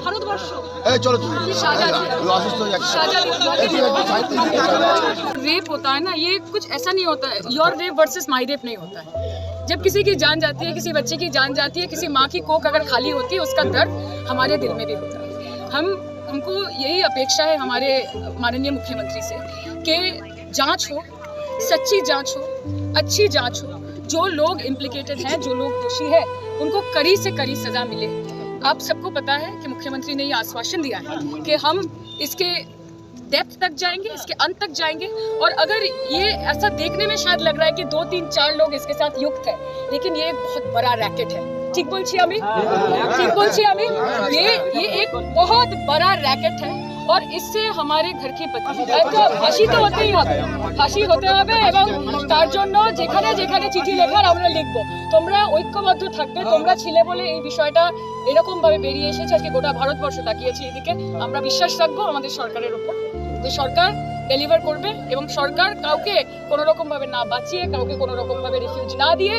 Bharatvarsha rape होता है ना, ये कुछ ऐसा नहीं होता है। Your rape versus my rape नहीं होता है। जब किसी की जान जाती है, किसी बच्चे की जान जाती है, किसी माँ की कोख अगर खाली होती है, उसका दर्द हमारे दिल में भी होता है। हमको यही अपेक्षा है हमारे माननीय मुख्यमंत्री से कि जांच हो, सच्ची जांच हो, अच्छी जांच हो, जो लोग इम्प्लिकेटेड हैं, जो लोग दोषी है, उनको कड़ी से कड़ी सजा मिले। आप सबको पता है कि मुख्यमंत्री ने ये आश्वासन दिया है कि हम इसके डेप्थ तक जाएंगे, इसके अंत तक जाएंगे। और अगर ये ऐसा देखने में शायद लग रहा है कि 2, 3, 4 लोग इसके साथ युक्त है, लेकिन ये एक बहुत बड़ा रैकेट है। ठीक बोलছি আমি, ठीक बोलছি আমি, ये एक बहुत बड़ा रैकेट है। और इससे हमारे घर की ফাঁসি তো হতেই হবে, ফাঁসি হতে হবে। এবং তার জন্য যেখানে যেখানে চিঠি লেখার আমরা লিখব। তোমরা ঐক্যবদ্ধ থাকবে, তোমরা ছিলে বলে এই বিষয়টা এরকম ভাবে বেরিয়ে এসেছে। আজকে গোটা ভারতবর্ষ তাকিয়েছে এদিকে। আমরা বিশ্বাস রাখবো আমাদের সরকারের উপর যে সরকার ডেলিভার করবে এবং সরকার কাউকে কোনো রকম ভাবে না বাঁচিয়ে, কাউকে কোনো রকম ভাবে রিফিউজ না দিয়ে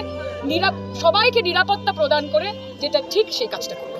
সবাইকে নিরাপত্তা প্রদান করে যেটা ঠিক সেই কাজটা করবে।